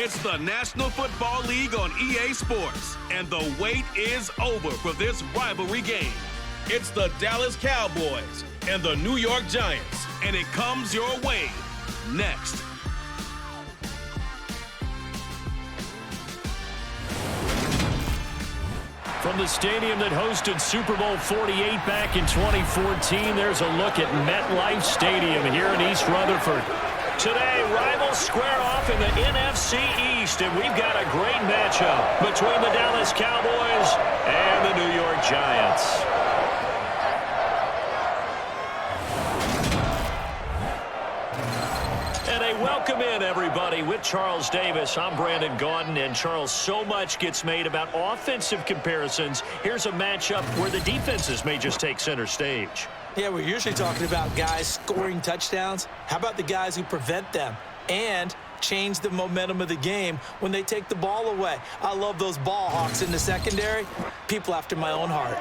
It's the National Football League on EA Sports, and the wait is over for this rivalry game. It's the Dallas Cowboys and the New York Giants, and it comes your way next. From the stadium that hosted Super Bowl 48 back in 2014, there's a look at MetLife Stadium here in East Rutherford. Today, rivals square off in the NFC East, and we've got a great matchup between the Dallas Cowboys and the New York Giants. And a welcome in, everybody, with Charles Davis. I'm Brandon Gaudin, and Charles, so much gets made about offensive comparisons. Here's a matchup where the defenses may just take center stage. Yeah, we're usually talking about guys scoring touchdowns. How about the guys who prevent them and change the momentum of the game when they take the ball away? I love those ball hawks in the secondary. People after my own heart.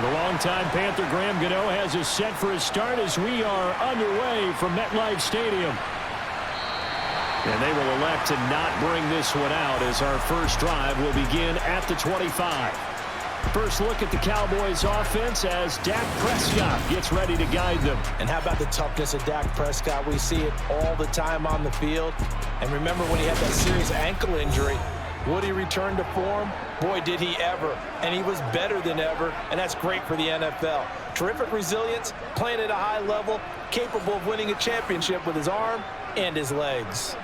The longtime Panther Graham Gano has us set for his start as we are underway from MetLife Stadium. And they will elect to not bring this one out as our first drive will begin at the 25. First look at the Cowboys offense as Dak Prescott gets ready to guide them. And how about the toughness of Dak Prescott? We see it all the time on the field. And remember when he had that serious ankle injury, would he return to form? Boy, did he ever. And he was better than ever, and that's great for the NFL. Terrific resilience, playing at a high level, capable of winning a championship with his arm and his legs.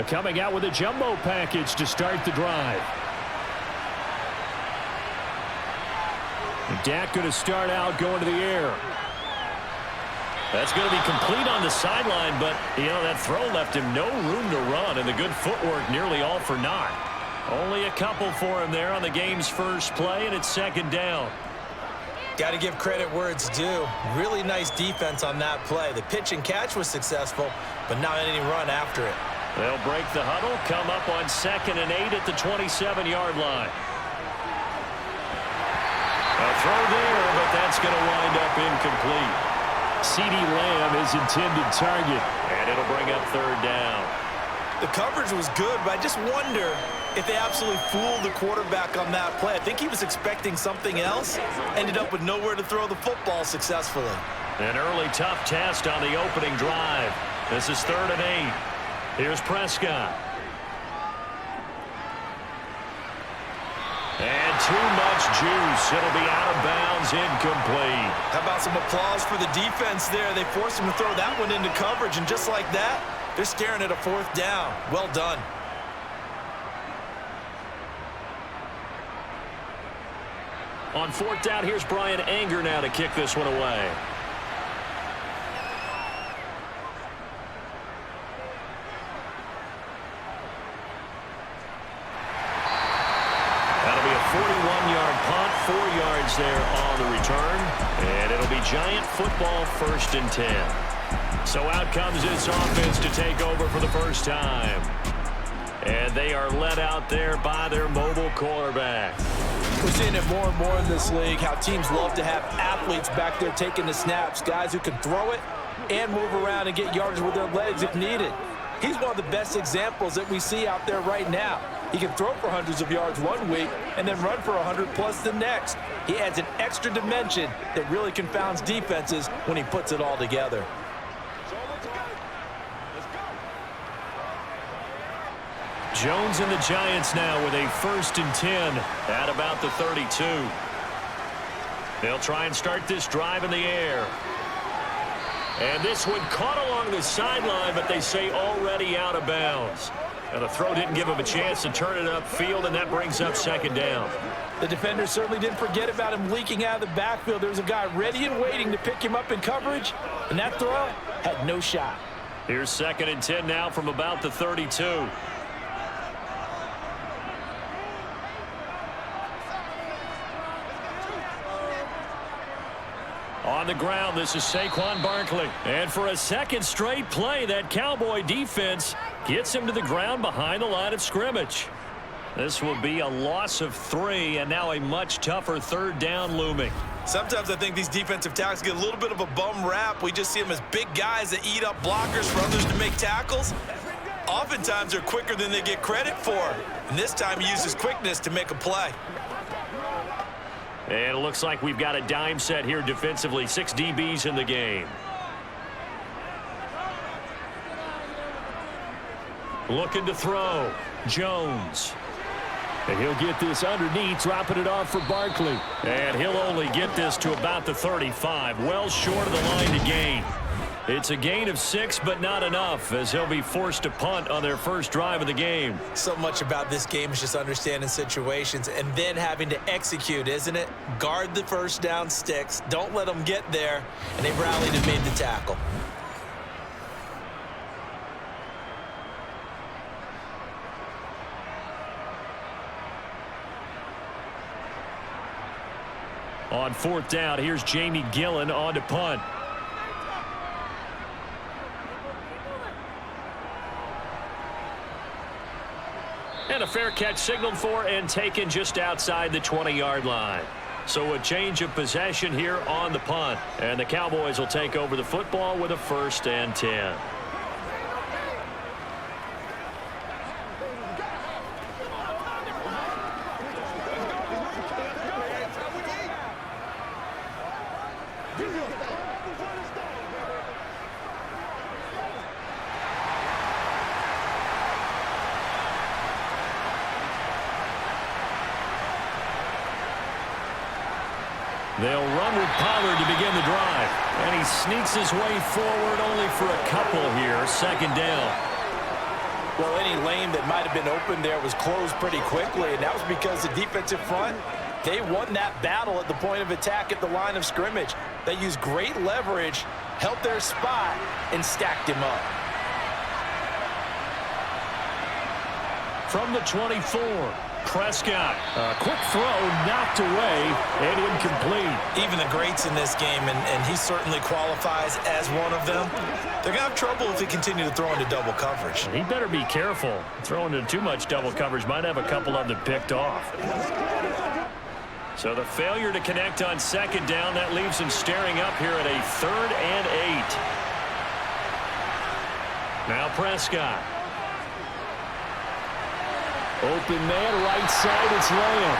Coming out with a jumbo package to start the drive. Dak going to start out going to the air. That's going to be complete on the sideline, but, you know, that throw left him no room to run, and the good footwork nearly all for naught. Only a couple for him there on the game's first play, and it's second down. Got to give credit where it's due. Really nice defense on that play. The pitch and catch was successful, but not any run after it. They'll break the huddle, come up on 2nd and 8 at the 27-yard line. A throw there, but that's going to wind up incomplete. CeeDee Lamb is intended target, and it'll bring up 3rd down. The coverage was good, but I just wonder if they absolutely fooled the quarterback on that play. I think he was expecting something else, ended up with nowhere to throw the football successfully. An early tough test on the opening drive. This is 3rd and 8. Here's Prescott. And too much juice. It'll be out of bounds, incomplete. How about some applause for the defense there? They forced him to throw that one into coverage, and just like that, they're staring at a 4th down. Well done. On 4th down, here's Brian Anger now to kick this one away. That'll be a 41-yard punt, 4 yards there on the return, and it'll be Giant football 1st and 10. So out comes this offense to take over for the first time. And they are led out there by their mobile quarterback. We're seeing it more and more in this league, how teams love to have athletes back there taking the snaps, guys who can throw it and move around and get yardage with their legs if needed. He's one of the best examples that we see out there right now. He can throw for hundreds of yards one week and then run for 100+ the next. He adds an extra dimension that really confounds defenses when he puts it all together. Jones and the Giants now with a 1st and 10 at about the 32. They'll try and start this drive in the air. And this one caught along the sideline, but they say already out of bounds. And the throw didn't give him a chance to turn it upfield, and that brings up 2nd down. The defender certainly didn't forget about him leaking out of the backfield. There was a guy ready and waiting to pick him up in coverage, and that throw had no shot. Here's 2nd and 10 now from about the 32. On the ground, this is Saquon Barkley. And for a 2nd straight play, that Cowboy defense gets him to the ground behind the line of scrimmage. This will be a loss of 3, and now a much tougher 3rd down looming. Sometimes I think these defensive tackles get a little bit of a bum rap. We just see them as big guys that eat up blockers for others to make tackles. Oftentimes they're quicker than they get credit for. And this time he uses quickness to make a play. And it looks like we've got a dime set here defensively. 6 DBs in the game. Looking to throw. Jones. And he'll get this underneath, dropping it off for Barkley. And he'll only get this to about the 35. Well short of the line to gain. It's a gain of 6, but not enough, as they'll be forced to punt on their first drive of the game. So much about this game is just understanding situations and then having to execute, isn't it? Guard the first down sticks. Don't let them get there. And they rallied and made the tackle. On 4th down, here's Jamie Gillen on to punt. And a fair catch signaled for and taken just outside the 20-yard line. So a change of possession here on the punt. And the Cowboys will take over the football with a 1st and 10. They'll run with Pollard to begin the drive. And he sneaks his way forward only for a couple here. 2nd down. Well, any lane that might have been open there was closed pretty quickly, and that was because the defensive front, they won that battle at the point of attack at the line of scrimmage. They used great leverage, held their spot, and stacked him up. From the 24, Prescott. A quick throw knocked away and incomplete. Even the greats in this game, and he certainly qualifies as one of them, they're going to have trouble if they continue to throw into double coverage. He better be careful. Throwing into too much double coverage might have a couple of them picked off. So the failure to connect on 2nd down, that leaves him staring up here at a 3rd and 8. Now Prescott. Open man, right side, it's Lamb.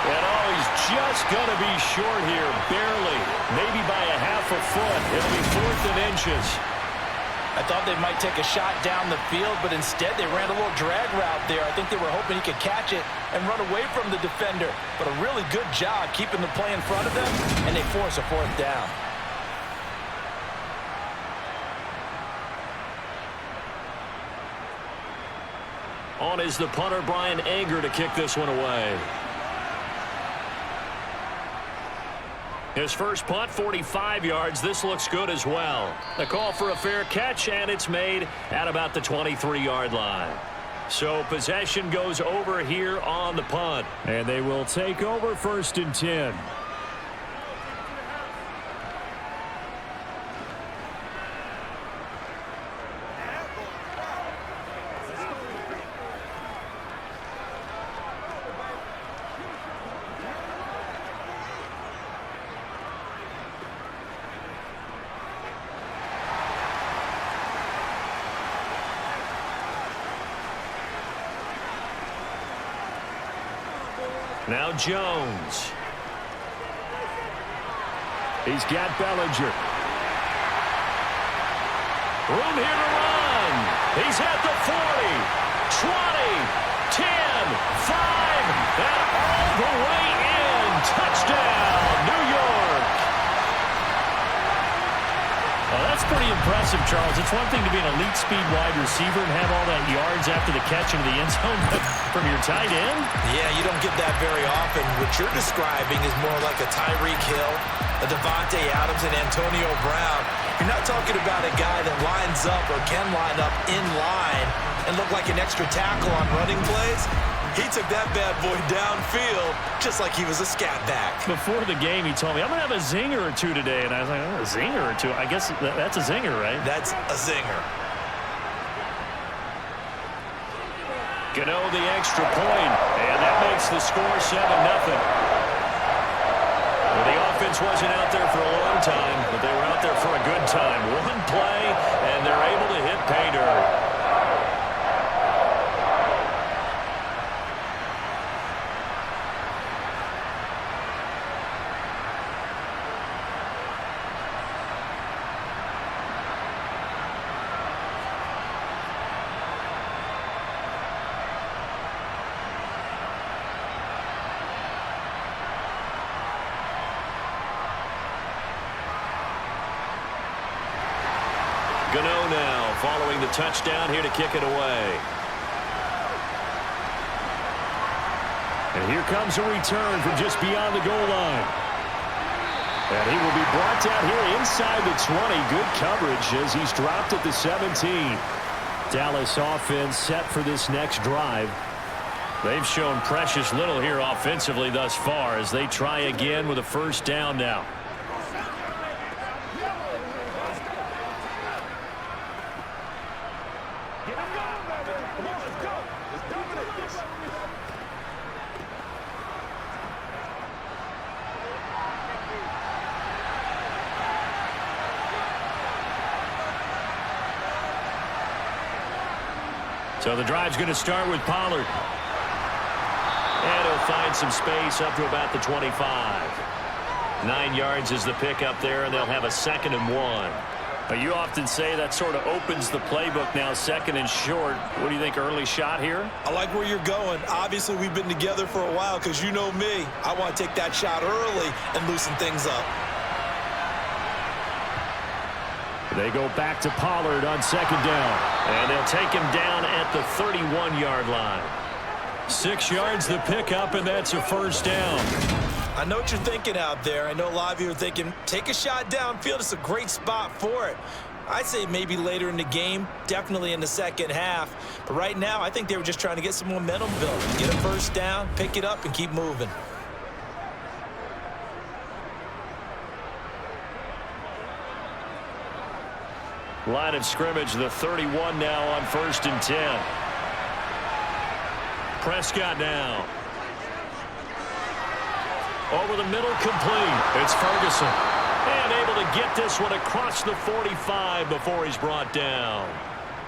And oh, he's just going to be short here, barely. Maybe by a half a foot. It'll be 4th and inches. I thought they might take a shot down the field, but instead they ran a little drag route there. I think they were hoping he could catch it and run away from the defender. But a really good job keeping the play in front of them, and they force a 4th down. On is the punter, Brian Anger, to kick this one away. His first punt, 45 yards. This looks good as well. The call for a fair catch, and it's made at about the 23-yard line. So possession goes over here on the punt. And they will take over 1st and 10. Now Jones. He's got Bellinger. Room here to run. He's at the 40, 20, 10, 5, and all the way in. Touchdown, New York. Well, that's pretty impressive, Charles. It's one thing to be an elite speed wide receiver and have all that yards after the catch into the end zone, but from your tight end? Yeah, you don't get that very often. What you're describing is more like a Tyreek Hill, a Devontae Adams, and Antonio Brown. You're not talking about a guy that lines up or can line up in line and look like an extra tackle on running plays. He took that bad boy downfield just like he was a scat back. Before the game, he told me, I'm going to have a zinger or two today. And I was like, oh, a zinger or two? I guess that's a zinger, right? That's a zinger. Gano the extra point, and that makes the score 7-0. Well, the offense wasn't out there for a long time, but they were out there for a good time. One play, and they're able to hit pay dirt. Gano now following the touchdown here to kick it away. And here comes a return from just beyond the goal line. And he will be brought down here inside the 20. Good coverage as he's dropped at the 17. Dallas offense set for this next drive. They've shown precious little here offensively thus far as they try again with a first down now. So the drive's going to start with Pollard. And he'll find some space up to about the 25. 9 yards is the pickup there, and they'll have a 2nd and 1. But you often say that sort of opens the playbook now, 2nd and short. What do you think, early shot here? I like where you're going. Obviously, we've been together for a while because you know me. I want to take that shot early and loosen things up. They go back to Pollard on 2nd down. And they'll take him down at the 31-yard line. 6 yards the pickup, and that's a first down. I know what you're thinking out there. I know a lot of you are thinking, take a shot downfield. It's a great spot for it. I'd say maybe later in the game, definitely in the second half. But right now, I think they were just trying to get some momentum built. Get a first down, pick it up, and keep moving. Line of scrimmage, the 31 now on 1st and 10. Prescott now. Over the middle, complete. It's Ferguson. And able to get this one across the 45 before he's brought down.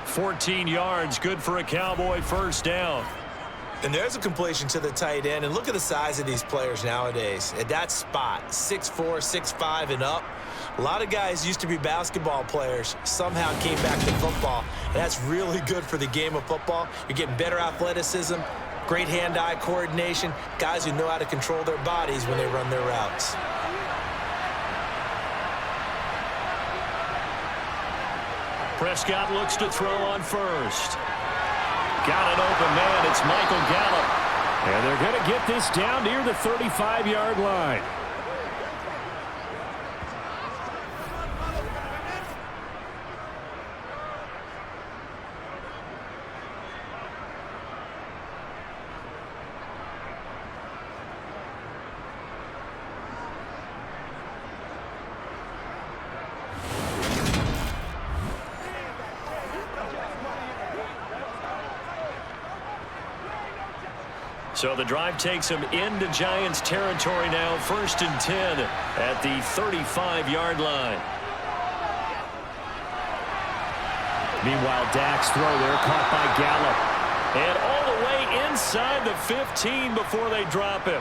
14 yards, good for a Cowboy first down. And there's a completion to the tight end. And look at the size of these players nowadays. At that spot, 6'4", 6'5", and up. A lot of guys used to be basketball players, somehow came back to football. And that's really good for the game of football. You're getting better athleticism, great hand-eye coordination, guys who know how to control their bodies when they run their routes. Prescott looks to throw on first. Got an open man. It's Michael Gallup. And they're going to get this down near the 35-yard line. So the drive takes him into Giants territory now, 1st and 10 at the 35-yard line. Meanwhile, Dak's throw there caught by Gallup. And all the way inside the 15 before they drop him.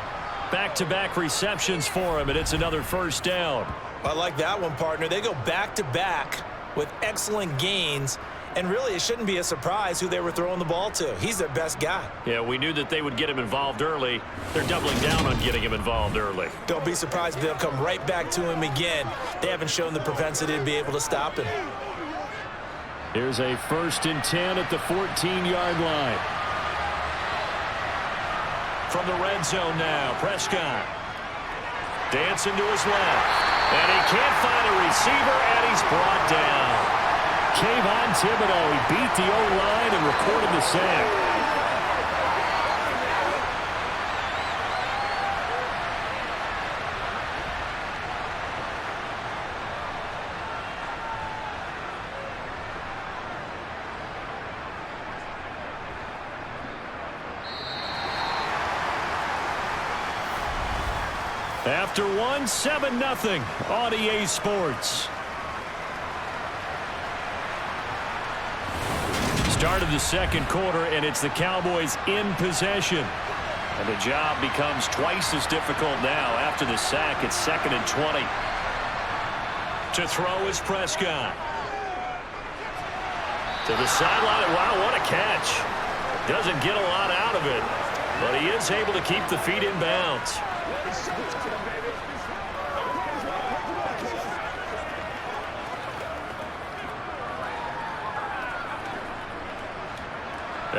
Back-to-back receptions for him, and it's another first down. I like that one, partner. They go back-to-back with excellent gains, and really it shouldn't be a surprise who they were throwing the ball to. He's their best guy. Yeah, we knew that they would get him involved early. They're doubling down on getting him involved early. Don't be surprised if they'll come right back to him again. They haven't shown the propensity to be able to stop him. Here's a 1st and 10 at the 14-yard line. From the red zone now, Prescott. Dancing to his left. And he can't find a receiver, and he's brought down. Kayvon Thibodeau, he beat the O-line and recorded the sack. After one, 7-0 on EA Sports. Start of the second quarter, and it's the Cowboys in possession. And the job becomes twice as difficult now after the sack. It's 2nd and 20. To throw is Prescott. To the sideline. Wow, what a catch. Doesn't get a lot out of it, but he is able to keep the feet in bounds.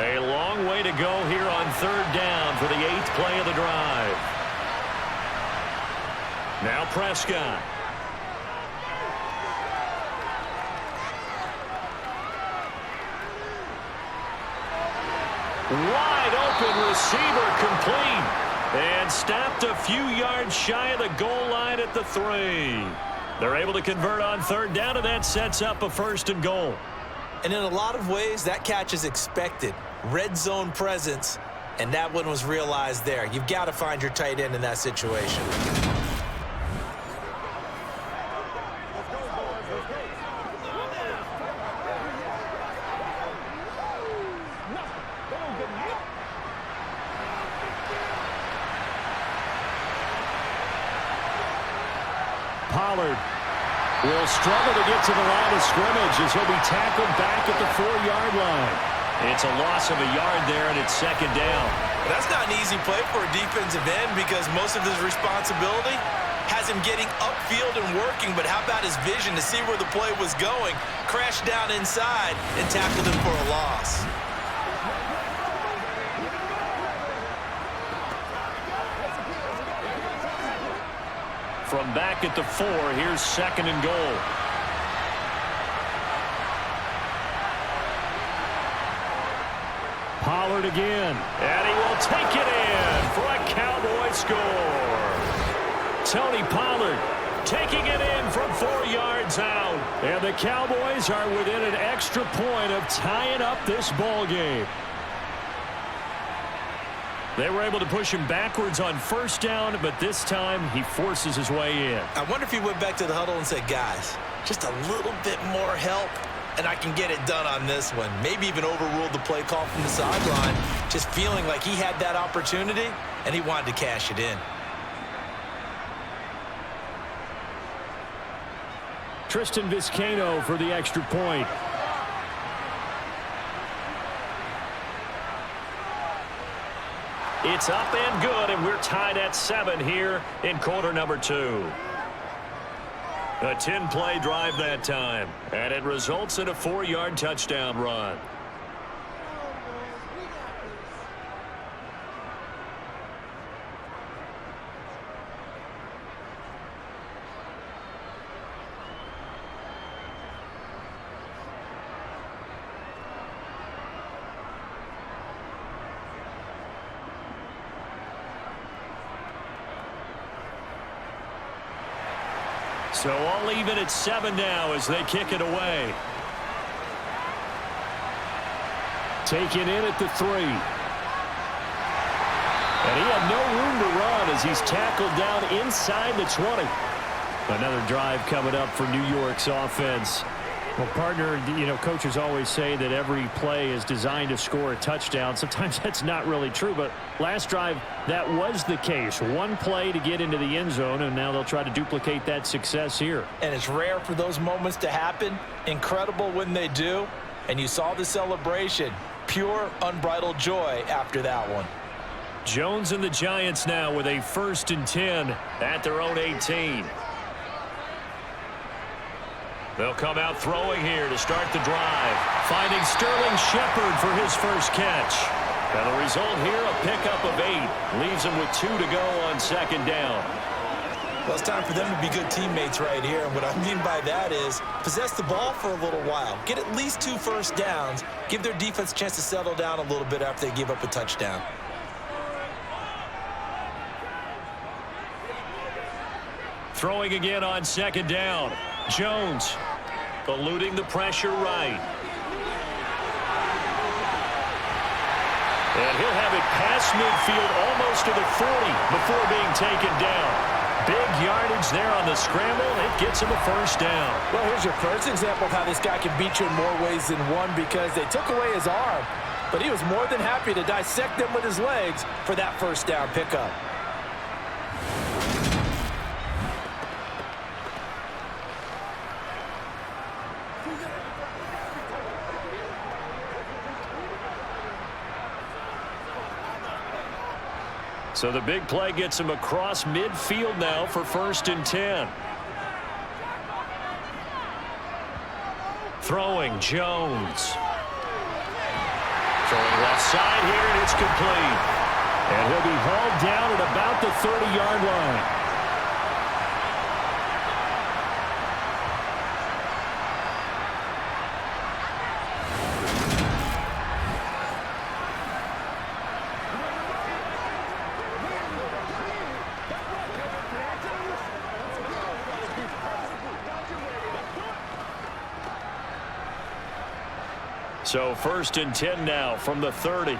A long way to go here on 3rd down for the 8th play of the drive. Now Prescott. Wide open receiver complete. And stopped a few yards shy of the goal line at the 3. They're able to convert on 3rd down, and that sets up a 1st and goal. And in a lot of ways, that catch is expected. Red zone presence, and that one was realized there. You've got to find your tight end in that situation. Pollard will struggle to get to the line of scrimmage as he'll be tackled back at the 4-yard line. It's a loss of a yard there, and it's 2nd down. That's not an easy play for a defensive end because most of his responsibility has him getting upfield and working, but how about his vision to see where the play was going, crashed down inside, and tackled him for a loss. From back at the 4, here's 2nd and goal. Pollard again. And he will take it in for a Cowboy score. Tony Pollard taking it in from 4 yards out. And the Cowboys are within an extra point of tying up this ball game. They were able to push him backwards on 1st down, but this time he forces his way in. I wonder if he went back to the huddle and said, guys, just a little bit more help, and I can get it done on this one. Maybe even overruled the play call from the sideline, just feeling like he had that opportunity, and he wanted to cash it in. Tristan Vizcaino for the extra point. It's up and good, and we're tied at 7 here in quarter number 2. A 10-play drive that time, and it results in a 4-yard touchdown run. So all even at 7 now as they kick it away. Taken in at the 3. And he had no room to run as he's tackled down inside the 20. Another drive coming up for New York's offense. Well, partner, coaches always say that every play is designed to score a touchdown. Sometimes that's not really true, but last drive, that was the case. One play to get into the end zone, and now they'll try to duplicate that success here. And it's rare for those moments to happen. Incredible when they do. And you saw the celebration. Pure, unbridled joy after that one. Jones and the Giants now with a 1st and 10 at their own 18. They'll come out throwing here to start the drive. Finding Sterling Shepard for his first catch. And the result here, a pickup of 8. Leaves him with 2 to go on 2nd down. Well, it's time for them to be good teammates right here. And what I mean by that is possess the ball for a little while. Get at least 2 first downs. Give their defense a chance to settle down a little bit after they give up a touchdown. Throwing again on 2nd down. Jones eluding the pressure right. And he'll have it past midfield almost to the 40 before being taken down. Big yardage there on the scramble. It gets him a 1st down. Well, here's your first example of how this guy can beat you in more ways than one, because they took away his arm, but he was more than happy to dissect them with his legs for that 1st down pickup. So the big play gets him across midfield now for 1st and 10. Throwing, Jones. Throwing left side here, and it's complete. And he'll be hauled down at about the 30-yard line. So 1st and 10 now from the 30.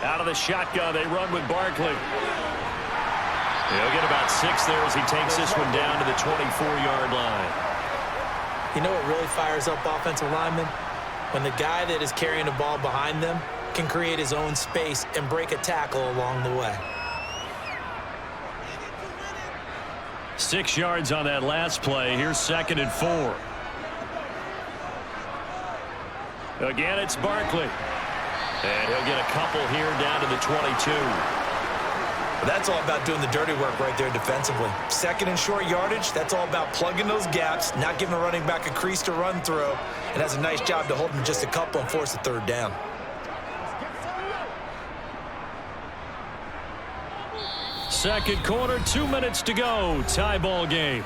Out of the shotgun, they run with Barkley. He'll get about 6 there as he takes this one down to the 24-yard line. You know what really fires up offensive linemen? When the guy that is carrying the ball behind them can create his own space and break a tackle along the way. 6 yards on that last play. Here's 2nd and 4. Again, it's Barkley. And he'll get a couple here down to the 22. That's all about doing the dirty work right there defensively. 2nd and short yardage, that's all about plugging those gaps, not giving a running back a crease to run through. It has a nice job to hold him just a couple and force a 3rd down. Second quarter, 2 minutes to go. Tie ball game.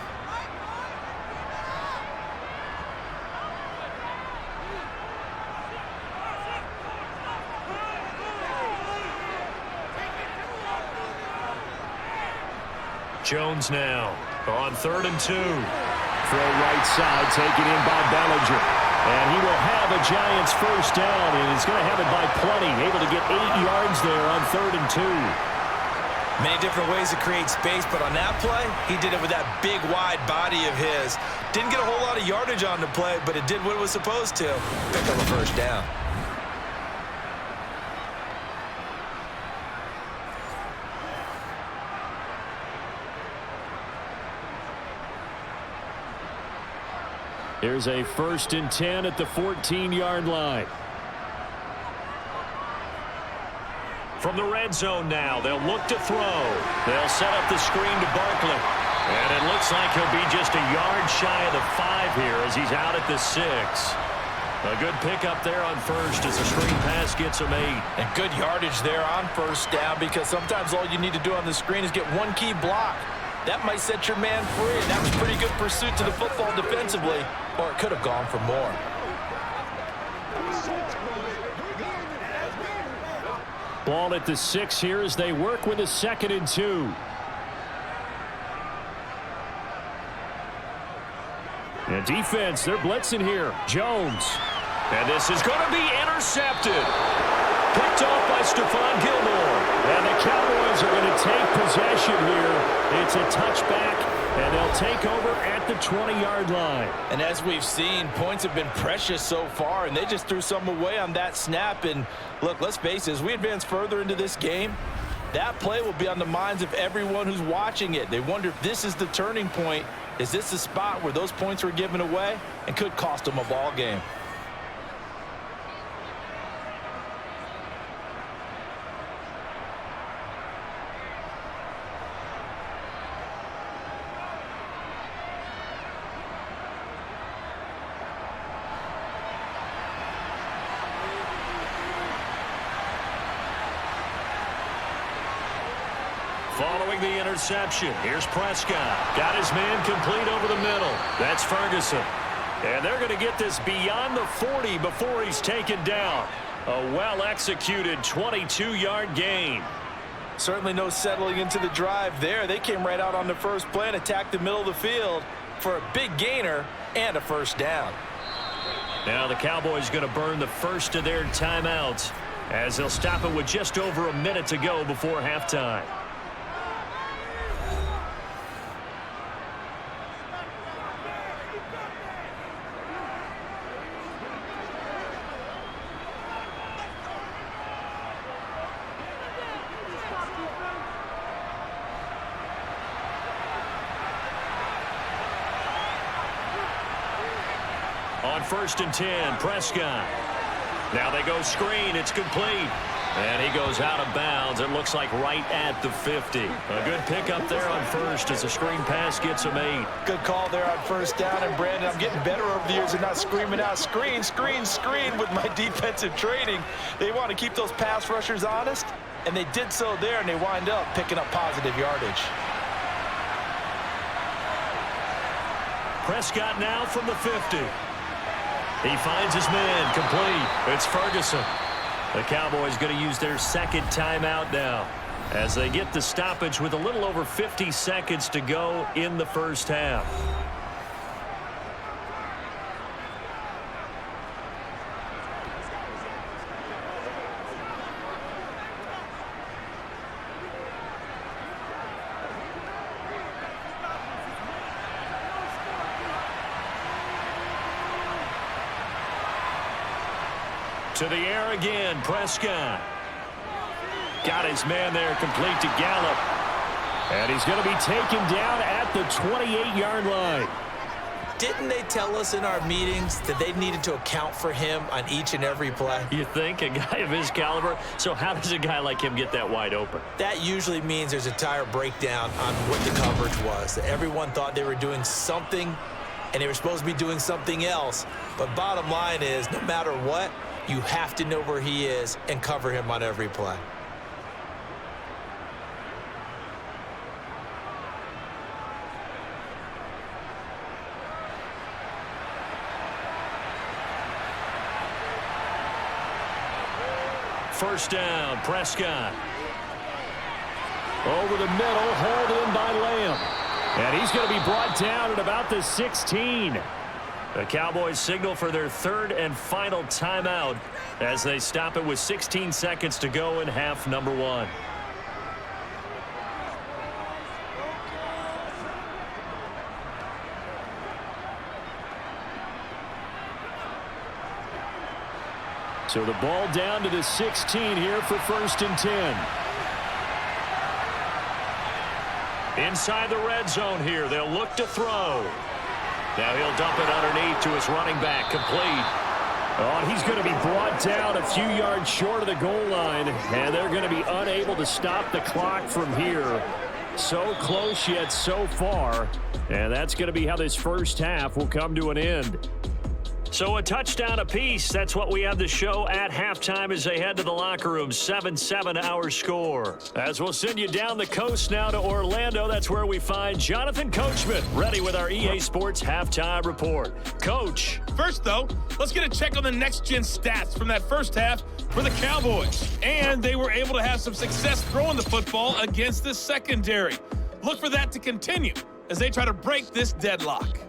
Jones now on 3rd and 2. Throw right side, taken in by Bellinger. And he will have a Giants 1st down, and he's going to have it by plenty. Able to get 8 yards there on 3rd and 2. Many different ways to create space, but on that play, he did it with that big, wide body of his. Didn't get a whole lot of yardage on the play, but it did what it was supposed to. Pick up a 1st down. Here's a 1st and 10 at the 14-yard line. From the red zone now, they'll look to throw. They'll set up the screen to Barkley. And it looks like he'll be just a yard shy of the 5 here as he's out at the 6. A good pickup there on 1st as the screen pass gets him 8. And good yardage there on 1st down, because sometimes all you need to do on the screen is get one key block. That might set your man free, and that was pretty good pursuit to the football defensively, or it could have gone for more. Ball at the 6 here as they work with a 2nd and 2. And defense, they're blitzing here. Jones. And this is going to be intercepted. Picked off by Stephon Gilmore. And the Cowboys are going to take possession here. It's a touchback And they'll take over at the 20-yard line. And as we've seen, points have been precious so far, and they just threw some away on that snap. And look, let's face it, as we advance further into this game, that play will be on the minds of everyone who's watching it. They wonder if this is the turning point. Is this the spot where those points were given away and could cost them a ball game? Following the interception, here's Prescott. Got his man complete over the middle. That's Ferguson. And they're going to get this beyond the 40 before he's taken down. A well-executed 22-yard gain. Certainly no settling into the drive there. They came right out on the first play and attacked the middle of the field for a big gainer and a first down. Now the Cowboys going to burn the first of their timeouts as they'll stop it with just over a minute to go before halftime. On 1st and 10, Prescott. Now they go screen. It's complete. And he goes out of bounds. It looks like right at the 50. A good pickup there on first as the screen pass gets him 8. Good call there on first down. And, Brandon, I'm getting better over the years and not screaming out, screen, screen, screen with my defensive training. They want to keep those pass rushers honest, and they did so there, and they wind up picking up positive yardage. Prescott now from the 50. He finds his man complete. It's Ferguson. The Cowboys going to use their second timeout now as they get the stoppage with a little over 50 seconds to go in the first half. To the air again, Prescott. Got his man there complete to Gallup. And he's going to be taken down at the 28-yard line. Didn't they tell us in our meetings that they needed to account for him on each and every play? You think? A guy of his caliber? So how does a guy like him get that wide open? That usually means there's a entire breakdown on what the coverage was. Everyone thought they were doing something, and they were supposed to be doing something else. But bottom line is, no matter what, you have to know where he is and cover him on every play. First down, Prescott. Over the middle, hauled in by Lamb. And he's going to be brought down at about the 16. The Cowboys signal for their third and final timeout as they stop it with 16 seconds to go in half number 1. So the ball down to the 16 here for 1st and 10. Inside the red zone here, they'll look to throw. Now he'll dump it underneath to his running back, complete. Oh, and he's going to be brought down a few yards short of the goal line, and they're going to be unable to stop the clock from here. So close yet so far, and that's going to be how this first half will come to an end. So a touchdown apiece. That's what we have to show at halftime as they head to the locker room. 7-7 our score. As we'll send you down the coast now to Orlando, that's where we find Jonathan Coachman ready with our EA Sports halftime report. Coach. First, though, let's get a check on the next-gen stats from that first half for the Cowboys. And they were able to have some success throwing the football against the secondary. Look for that to continue as they try to break this deadlock.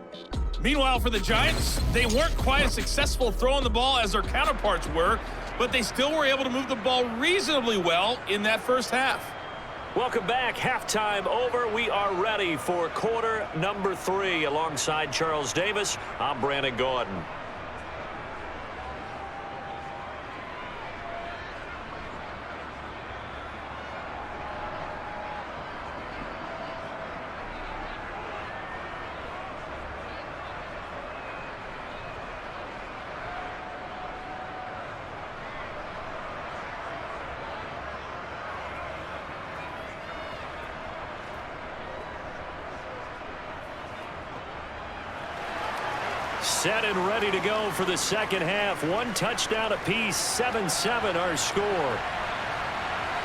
Meanwhile, for the Giants, they weren't quite as successful throwing the ball as their counterparts were, but they still were able to move the ball reasonably well in that first half. Welcome back. Halftime over. We are ready for quarter number 3. Alongside Charles Davis, I'm Brandon Gordon. Set and ready to go for the second half. 1 touchdown apiece, 7-7 our score.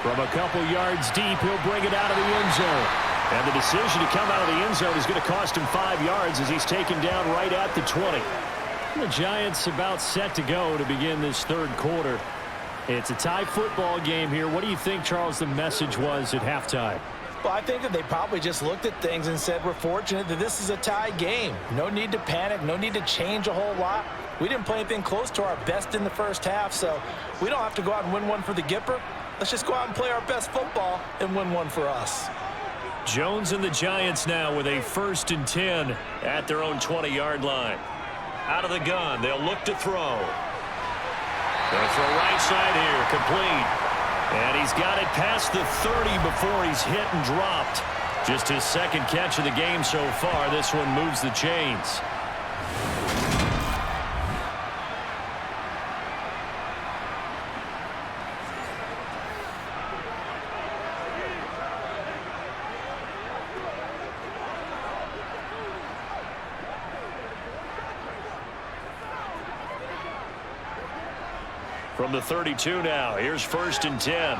From a couple yards deep, he'll bring it out of the end zone. And the decision to come out of the end zone is going to cost him 5 yards as he's taken down right at the 20. The Giants about set to go to begin this third quarter. It's a tie football game here. What do you think, Charles, the message was at halftime? Well, I think that they probably just looked at things and said, we're fortunate that this is a tie game. No need to panic, no need to change a whole lot. We didn't play anything close to our best in the first half, so we don't have to go out and win one for the Gipper. Let's just go out and play our best football and win one for us. Jones and the Giants now with a 1st and 10 at their own 20-yard line. Out of the gun, they'll look to throw. They'll throw right side here, complete. And he's got it past the 30 before he's hit and dropped. Just his second catch of the game so far. This one moves the chains. From the 32 now, here's 1st and 10.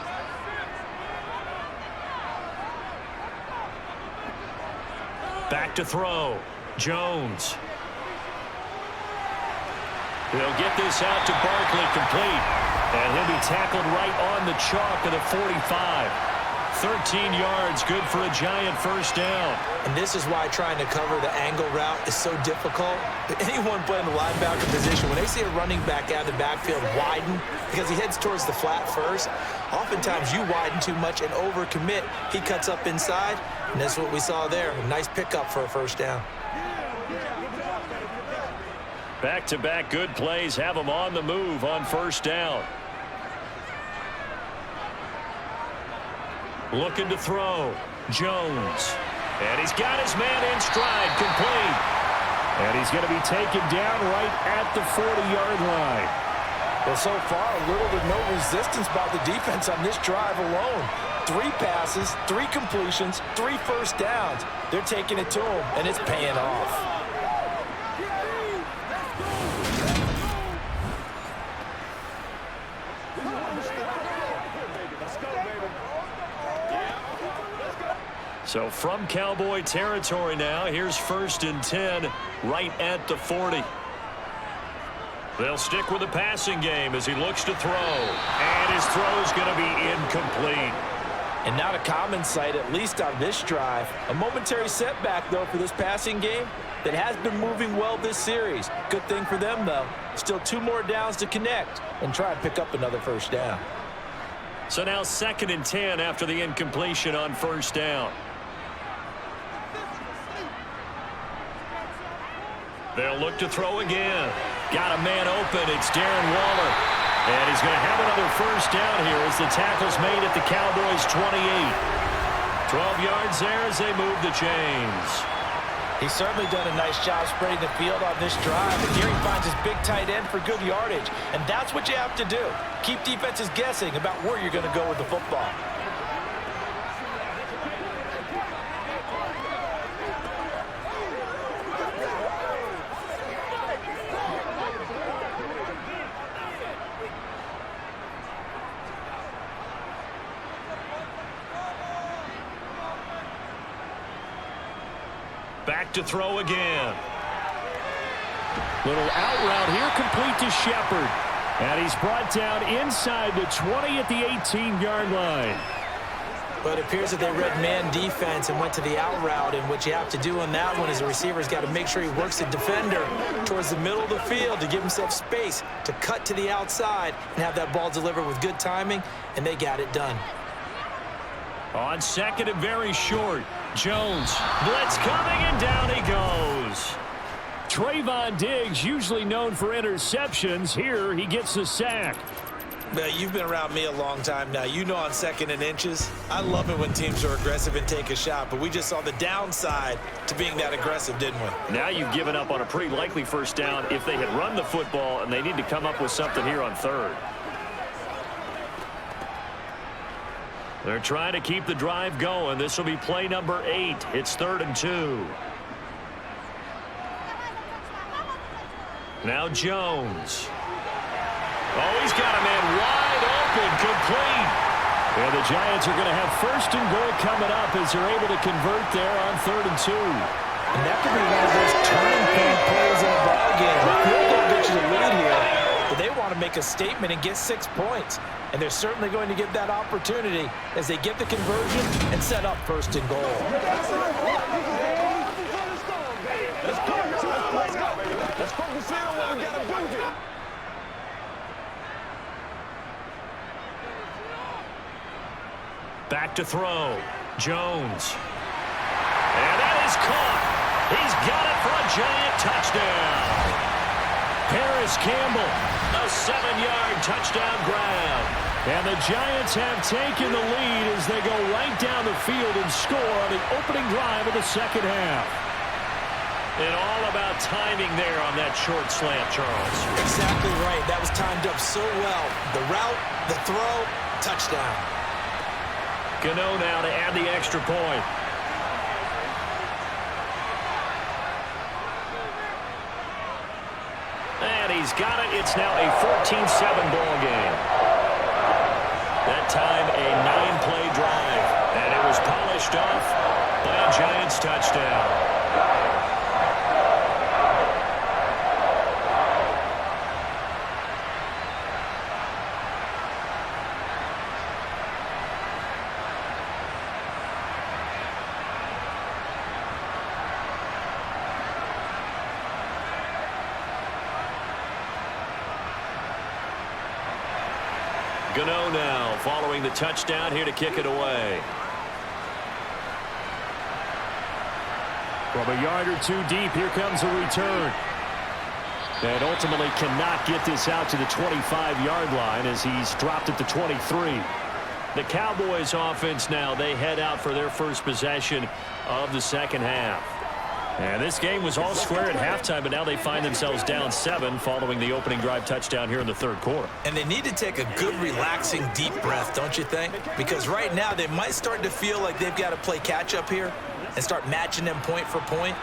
Back to throw. Jones. He'll get this out to Barkley, complete. And he'll be tackled right on the chalk of the 45. 13 yards, good for a Giant 1st down. And this is why trying to cover the angle route is so difficult. Anyone playing the linebacker position, when they see a running back out of the backfield widen, because he heads towards the flat first, oftentimes you widen too much and overcommit. He cuts up inside, and that's what we saw there. A nice pickup for a 1st down. Back-to-back good plays have him on the move on 1st down. Looking to throw. Jones. And he's got his man in stride, complete. And he's going to be taken down right at the 40-yard line. Well, so far, little to no resistance by the defense on this drive alone. 3 passes, 3 completions, 3 1st downs. They're taking it to him, and it's paying off. So from Cowboy territory now, here's 1st and 10 right at the 40. They'll stick with the passing game as he looks to throw. And his throw's going to be incomplete. And not a common sight, at least on this drive. A momentary setback, though, for this passing game that has been moving well this series. Good thing for them, though. Still 2 more downs to connect and try and pick up another 1st down. So now 2nd and 10 after the incompletion on 1st down. They'll look to throw again. Got a man open. It's Darren Waller. And he's going to have another 1st down here as the tackle's made at the Cowboys' 28. 12 yards there as they move the chains. He's certainly done a nice job spreading the field on this drive. And here he finds his big tight end for good yardage. And that's what you have to do. Keep defenses guessing about where you're going to go with the football. Back to throw again. Little out route here, complete to Shepard. And he's brought down inside the 20 at the 18-yard line. But it appears that they read man defense and went to the out route. And what you have to do on that one is the receiver's got to make sure he works the defender towards the middle of the field to give himself space to cut to the outside and have that ball delivered with good timing, and they got it done. On second and very short. Jones. Blitz coming, and down he goes. Trayvon Diggs, usually known for interceptions. Here, he gets the sack. Now, you've been around me a long time now. You know on second and inches, I love it when teams are aggressive and take a shot, but we just saw the downside to being that aggressive, didn't we? Now you've given up on a pretty likely first down if they had run the football, and they need to come up with something here on third. They're trying to keep the drive going. This will be play number 8. It's 3rd and 2. Now Jones. Oh, he's got a man wide open, complete. And the Giants are going to have 1st and goal coming up as they're able to convert there on 3rd and 2. And that could be one of those turning point plays in a ball game. The field goal gets you the lead here, but they want to make a statement and get 6 points. And they're certainly going to get that opportunity as they get the conversion and set up 1st and goal. Let's focus in on what we got to do here. Back to throw. Jones. And that is caught. He's got it for a giant touchdown. Paris Campbell, a 7-yard touchdown grab. And the Giants have taken the lead as they go right down the field and score on the opening drive of the second half. And all about timing there on that short slant, Charles. Exactly right. That was timed up so well. The route, the throw, touchdown. Gano now to add the extra point. And he's got it. It's now a 14-7 ball game. That time a 9-play drive. And it was polished off by a Giants touchdown. Gano now following the touchdown here to kick it away. From a yard or two deep, here comes a return. And ultimately cannot get this out to the 25-yard line as he's dropped at the 23. The Cowboys offense now, they head out for their first possession of the second half. And this game was all square at halftime, but now they find themselves down 7 following the opening drive touchdown here in the third quarter. And they need to take a good, relaxing, deep breath, don't you think? Because right now they might start to feel like they've got to play catch-up here and start matching them point for point.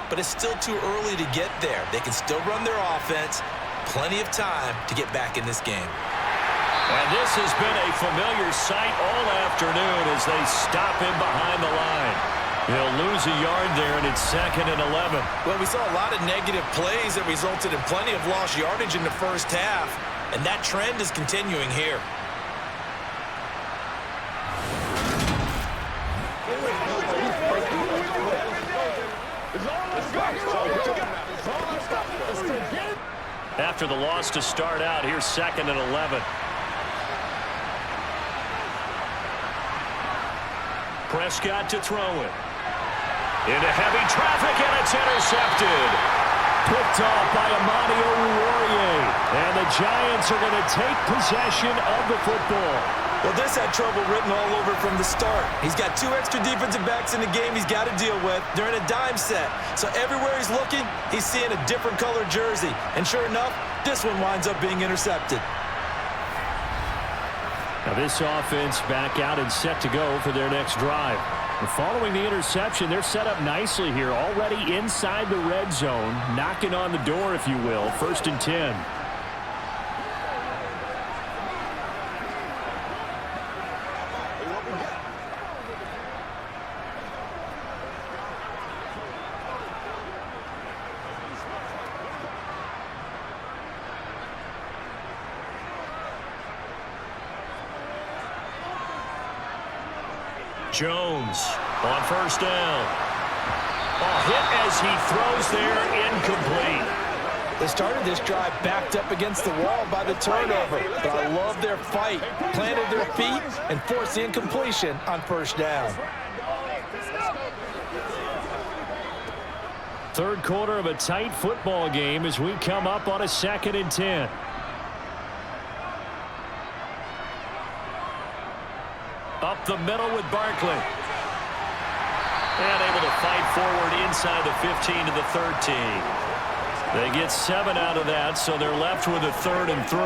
But it's still too early to get there. They can still run their offense. Plenty of time to get back in this game. And this has been a familiar sight all afternoon as they stop him behind the line. He'll lose a yard there, and it's 2nd and 11. Well, we saw a lot of negative plays that resulted in plenty of lost yardage in the first half, and that trend is continuing here. After the loss to start out, here's 2nd and 11. Prescott to throw it. Into heavy traffic, and it's intercepted. Picked off by Amani Oruwariye. And the Giants are going to take possession of the football. Well, this had trouble written all over from the start. He's got 2 extra defensive backs in the game he's got to deal with during a dime set. So everywhere he's looking, he's seeing a different color jersey. And sure enough, this one winds up being intercepted. Now this offense back out and set to go for their next drive. And following the interception, they're set up nicely here, already inside the red zone, knocking on the door, if you will, 1st and 10. Jones on 1st down. A hit as he throws there, incomplete. They started this drive backed up against the wall by the turnover, but I love their fight, planted their feet, and forced the incompletion on first down. Third quarter of a tight football game as we come up on a 2nd and 10. Up the middle with Barkley. And able to fight forward inside the 15 to the 13. They get 7 out of that, so they're left with a 3rd and 3.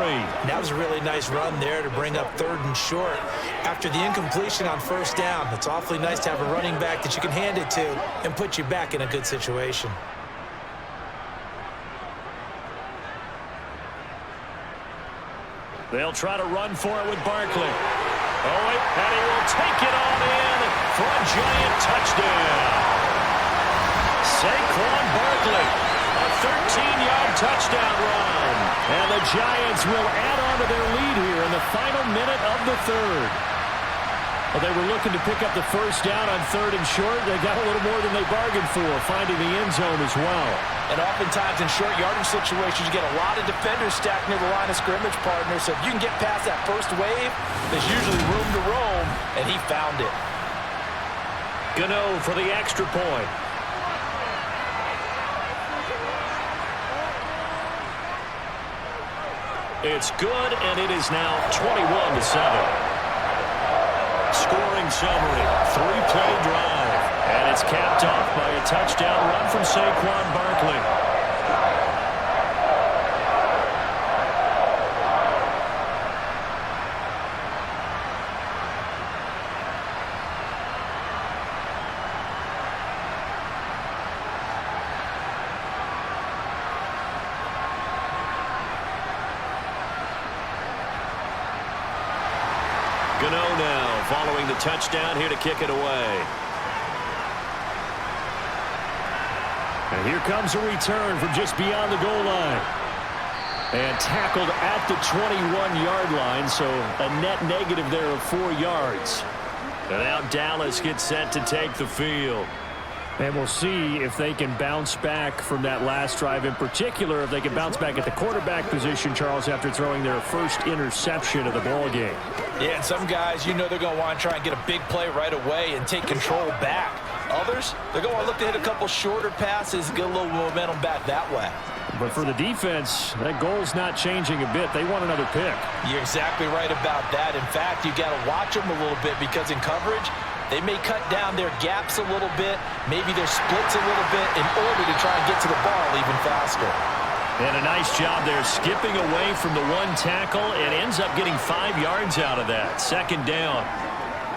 That was a really nice run there to bring up 3rd and short. After the incompletion on first down, it's awfully nice to have a running back that you can hand it to and put you back in a good situation. They'll try to run for it with Barkley. Oh, and he will take it on in for a giant touchdown. Saquon Barkley, a 13-yard touchdown run. And the Giants will add on to their lead here in the final minute of the 3rd. Well, they were looking to pick up the first down on 3rd and short. They got a little more than they bargained for, finding the end zone as well. And oftentimes in short yardage situations, you get a lot of defenders stacked near the line of scrimmage, partner. So if you can get past that first wave, there's usually room to roam, and he found it. Gano for the extra point. It's good, and it is now 21-7. Scoring summary, 3-play drive. And it's capped off by a touchdown run from Saquon Barkley. Gano now following the touchdown here to kick it away. And here comes a return from just beyond the goal line. And tackled at the 21-yard line, so a net negative there of 4 yards. And now Dallas gets set to take the field. And we'll see if they can bounce back from that last drive, in particular if they can bounce back at the quarterback position, Charles, after throwing their first interception of the ball game. Yeah, and some guys, you know they're going to want to try and get a big play right away and take control back. Others, they're going to look to hit a couple shorter passes, get a little momentum back that way. But for the defense, that goal's not changing a bit. They want another pick. You're exactly right about that. In fact, you got to watch them a little bit because in coverage, they may cut down their gaps a little bit, maybe their splits a little bit in order to try and get to the ball even faster. And a nice job there skipping away from the one tackle and ends up getting 5 yards out of that. 2nd down.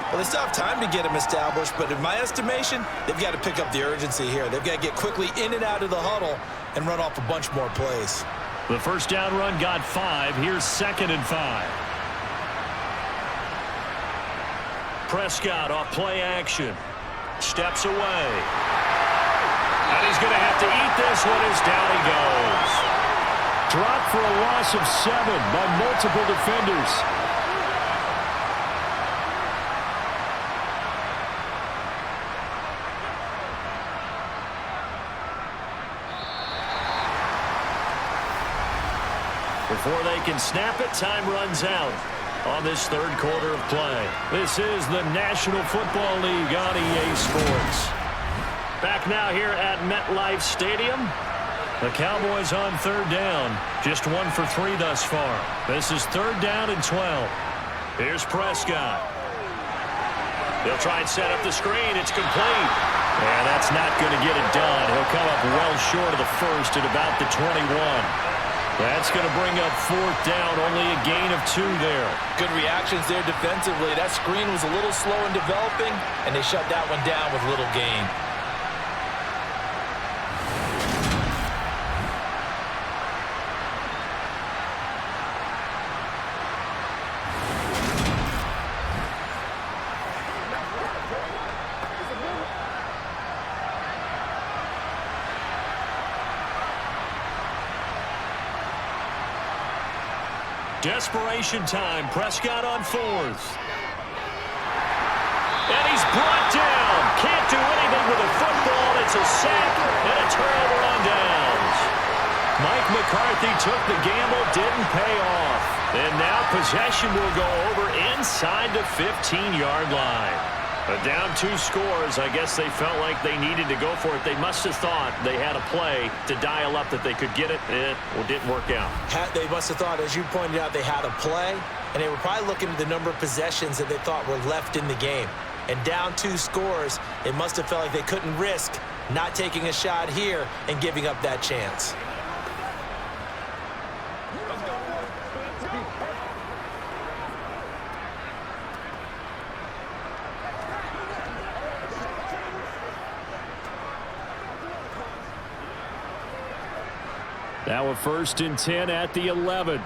Well, they still have time to get him established, but in my estimation, they've got to pick up the urgency here. They've got to get quickly in and out of the huddle and run off a bunch more plays. The first down run got 5. Here's 2nd and 5. Prescott off play action. Steps away. And he's going to have to eat this one as down he goes. Dropped for a loss of 7 by multiple defenders. Before they can snap it, time runs out on this 3rd quarter of play. This is the National Football League on EA Sports. Back now here at MetLife Stadium. The Cowboys on 3rd down. Just 1 for 3 thus far. This is 3rd down and 12. Here's Prescott. They'll try and set up the screen. It's complete. And that's not going to get it done. He'll come up well short of the first at about the 21. That's going to bring up 4th down, only a gain of 2 there. Good reactions there defensively. That screen was a little slow in developing, and they shut that one down with little gain. Desperation time. Prescott on 4th. And he's brought down. Can't do anything with a football. It's a sack and a turnover on downs. Mike McCarthy took the gamble, didn't pay off. And now possession will go over inside the 15-yard line. But down 2 scores, I guess they felt like they needed to go for it. They must have thought they had a play to dial up that they could get it. It didn't work out. They must have thought, as you pointed out, they had a play, and they were probably looking at the number of possessions that they thought were left in the game. And down 2 scores, it must have felt like they couldn't risk not taking a shot here and giving up that chance. Now a 1st and 10 at the 11.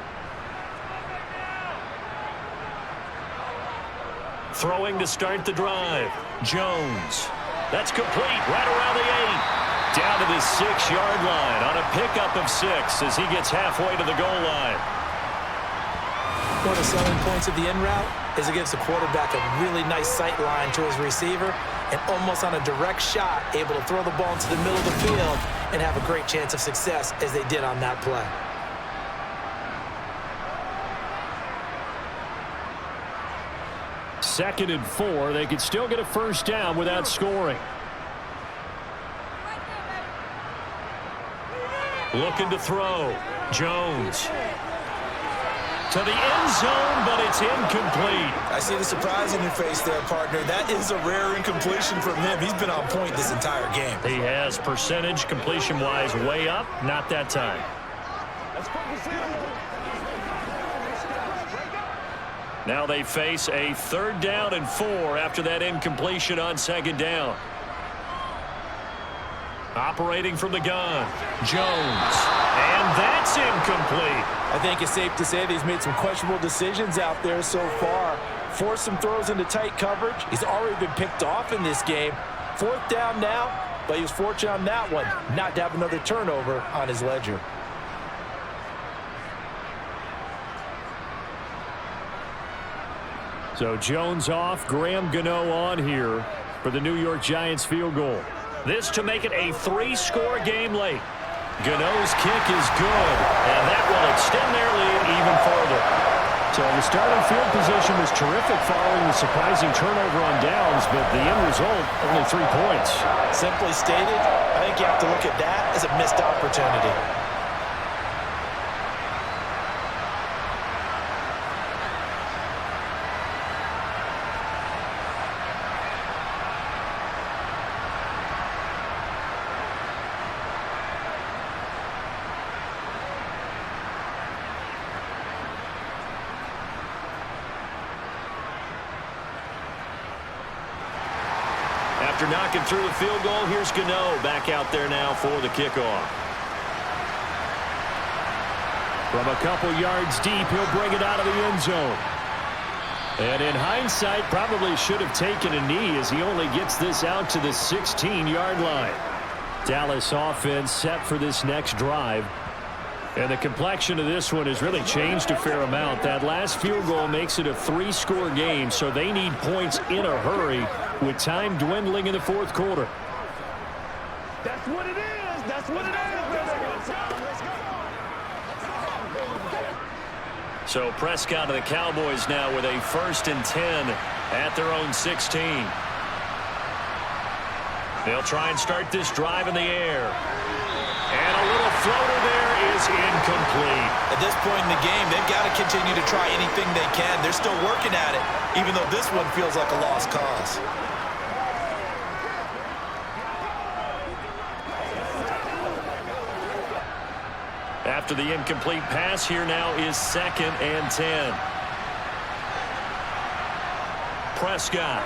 Throwing to start the drive. Jones. That's complete right around the 8. Down to the 6-yard line on a pickup of 6 as he gets halfway to the goal line. One of the selling points of the in route is it gives the quarterback a really nice sight line to his receiver and almost on a direct shot able to throw the ball into the middle of the field and have a great chance of success as they did on that play. Second and 4. They could still get a 1st down without scoring. Looking to throw. Jones. To the end zone, but it's incomplete. I see the surprise in your face there, partner. That is a rare incompletion from him. He's been on point this entire game. He has percentage completion-wise way up. Not that time. Now they face a 3rd down and 4 after that incompletion on 2nd down. Operating from the gun. Jones. And that's incomplete. I think it's safe to say that he's made some questionable decisions out there so far. Forced some throws into tight coverage. He's already been picked off in this game. 4th down now, but he was fortunate on that one not to have another turnover on his ledger. So Jones off, Graham Gano on here for the New York Giants field goal. This to make it a 3-score game late. Gano's kick is good, and that will extend their lead even further. So the starting field position was terrific following the surprising turnover on downs, but the end result, only 3 points. Simply stated, I think you have to look at that as a missed opportunity. After knocking through the field goal, here's Gano back out there now for the kickoff. From a couple yards deep, he'll bring it out of the end zone. And in hindsight, probably should have taken a knee as he only gets this out to the 16-yard line. Dallas offense set for this next drive. And the complexion of this one has really changed a fair amount. That last field goal makes it a 3-score game, so they need points in a hurry with time dwindling in the 4th quarter. That's what it is. That's what it is. So Prescott and the Cowboys now with a 1st and 10 at their own 16. They'll try and start this drive in the air. And a little floater there is incomplete. At this point in the game, they've got to continue to try anything they can. They're still working at it, even though this one feels like a lost cause. After the incomplete pass, here now is 2nd and 10. Prescott.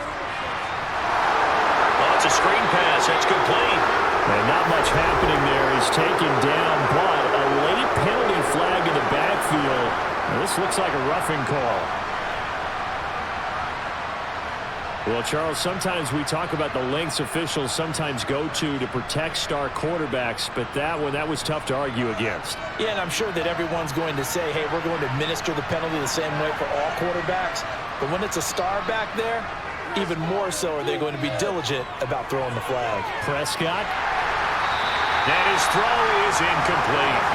Oh, it's a screen pass. That's complete. And not much happening there. He's taken down, but a late penalty flag in the backfield. Now, this looks like a roughing call. Well, Charles, sometimes we talk about the lengths officials sometimes go to protect star quarterbacks, but that was tough to argue against. Yeah, and I'm sure that everyone's going to say, hey, we're going to administer the penalty the same way for all quarterbacks. But when it's a star back there, even more so are they going to be diligent about throwing the flag. Prescott. And his throw is incomplete.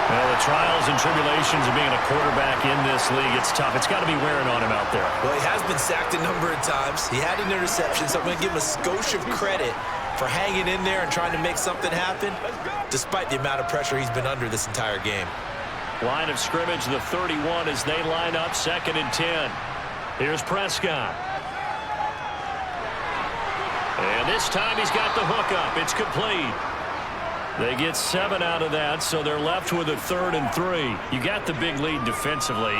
Well, the trials and tribulations of being a quarterback in this league, it's tough. It's got to be wearing on him out there. Well, he has been sacked a number of times. He had an interception, so I'm going to give him a skosh of credit for hanging in there and trying to make something happen, despite the amount of pressure he's been under this entire game. Line of scrimmage, the 31, as they line up 2nd and 10. Here's Prescott. And this time he's got the hook up. It's complete. They get 7 out of that, so they're left with a 3rd and 3. You got the big lead defensively.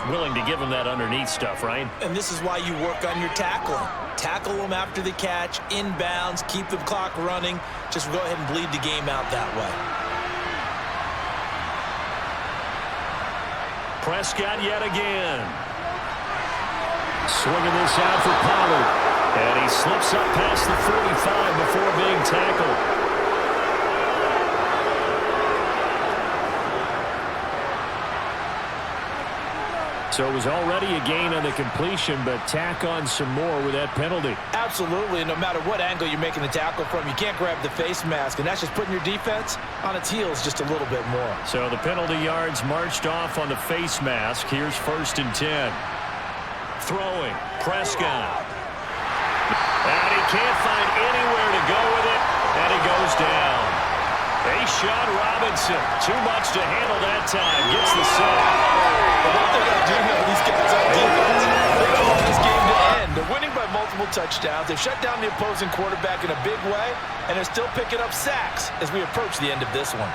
Willing to give them that underneath stuff, right? And this is why you work on your tackling. Tackle them after the catch, inbounds, keep the clock running. Just go ahead and bleed the game out that way. Prescott yet again. Swinging this out for Pollard. And he slips up past the 45 before being tackled. So it was already a gain on the completion, but tack on some more with that penalty. Absolutely, and no matter what angle you're making the tackle from, you can't grab the face mask, and that's just putting your defense on its heels just a little bit more. So the penalty yards marched off on the face mask. Here's 1st and 10. Throwing, Prescott. And he can't find anywhere to go with it, and he goes down. Sean Robinson, too much to handle that time, gets the sack. What they're going to do here with these guys on defense, they don't want this game to end. They're winning by multiple touchdowns. They've shut down the opposing quarterback in a big way, and they're still picking up sacks as we approach the end of this one.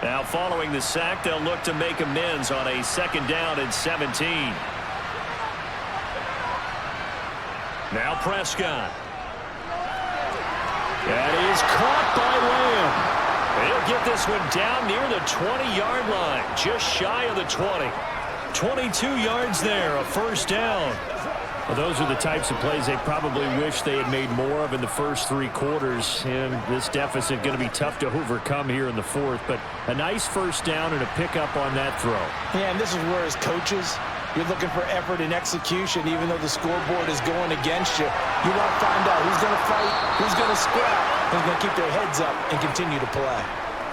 Now following the sack, they'll look to make amends on a 2nd down and 17. Now Prescott. That is caught by Lamb. He'll get this one down near the 20-yard line, just shy of the 20. 22 yards there, a 1st down. Well, those are the types of plays they probably wish they had made more of in the first 3 quarters. And this deficit going to be tough to overcome here in the 4th. But a nice 1st down and a pickup on that throw. Yeah, and this is where as coaches, you're looking for effort and execution. Even though the scoreboard is going against you, you want to find out who's going to fight, who's going to scrap, who's going to keep their heads up and continue to play.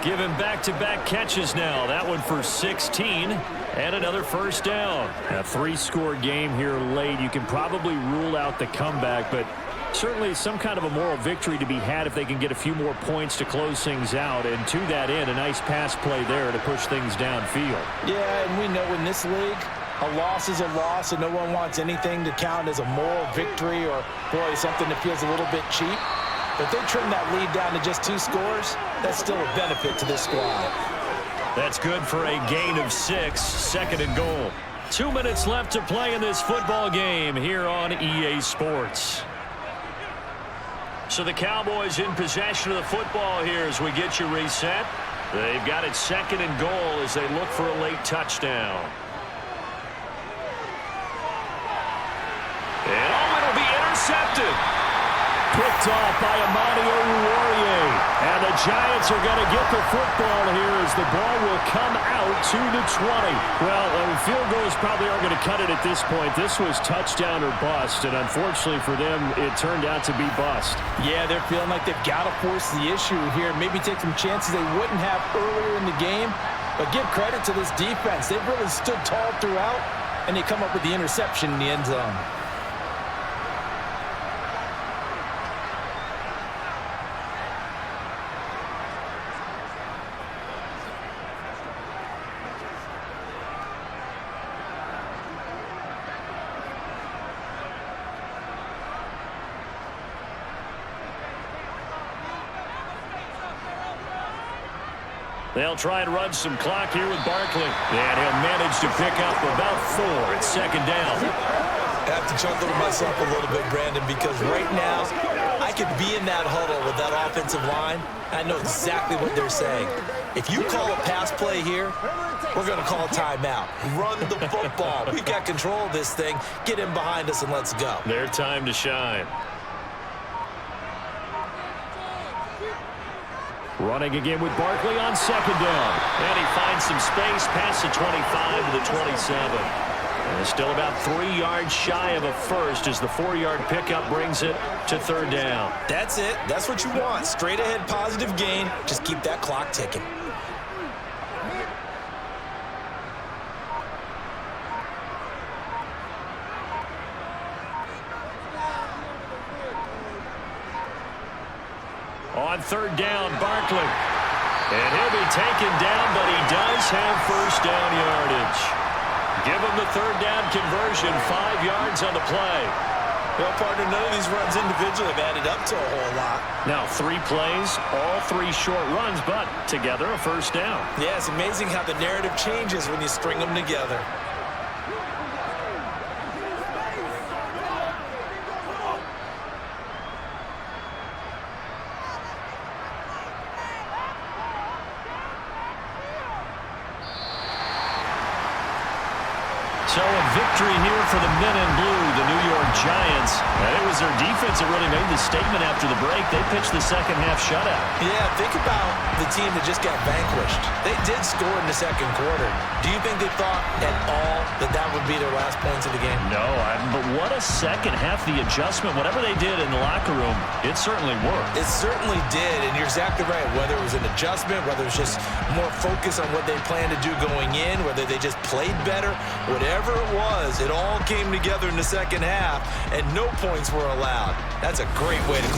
Given back-to-back catches now. That one for 16 and another 1st down. A 3-score game here late. You can probably rule out the comeback, but certainly some kind of a moral victory to be had if they can get a few more points to close things out. And to that end, a nice pass play there to push things downfield. Yeah, and we know in this league, a loss is a loss, and no one wants anything to count as a moral victory or, boy, something that feels a little bit cheap. But if they trim that lead down to just 2 scores, that's still a benefit to this squad. That's good for a gain of 6, 2nd and goal. 2 minutes left to play in this football game here on EA Sports. So the Cowboys in possession of the football here as we get you reset. They've got it 2nd and goal as they look for a late touchdown. And it'll be intercepted. Picked off by Amadio Uwariye. And the Giants are going to get the football here as the ball will come out to the 20. Well, field goals probably aren't going to cut it at this point. This was touchdown or bust, and unfortunately for them, it turned out to be bust. Yeah, they're feeling like they've got to force the issue here. Maybe take some chances they wouldn't have earlier in the game. But give credit to this defense. They've really stood tall throughout, and they come up with the interception in the end zone. They'll try and run some clock here with Barkley. And he'll manage to pick up about 4. It's 2nd down. I have to chuckle to myself a little bit, Brandon, because right now I could be in that huddle with that offensive line. I know exactly what they're saying. If you call a pass play here, we're going to call a timeout. Run the football. We've got control of this thing. Get in behind us and let's go. Their time to shine. Running again with Barkley on second down. And he finds some space past the 25 to the 27. And still about 3 yards shy of a first as the 4-yard pickup brings it to third down. That's it. That's what you want. Straight ahead positive gain. Just keep that clock ticking. On third down, Barkley. And he'll be taken down, but he does have first down yardage. Give him the third down conversion, 5 yards on the play. Well, partner, none of these runs individually have added up to a whole lot. Now 3 plays, all 3 short runs, but together a first down. Yeah, it's amazing how the narrative changes when you string them together. So a victory here for the men in blue, the New York Giants. And it was their defense that really made the statement after the break. They pitched the second half shutout. Yeah, think about the team that just got vanquished. They did score in the second quarter. Do you think they thought at all that that would be their last points of the game? No, but what a second half, the adjustment, whatever they did in the locker room, it certainly worked. It certainly did, and you're exactly right. Whether it was an adjustment, whether it was just more focus on what they planned to do going in, whether they just played better, whatever it was, it all came together in the second half, and no points were allowed. That's a great way to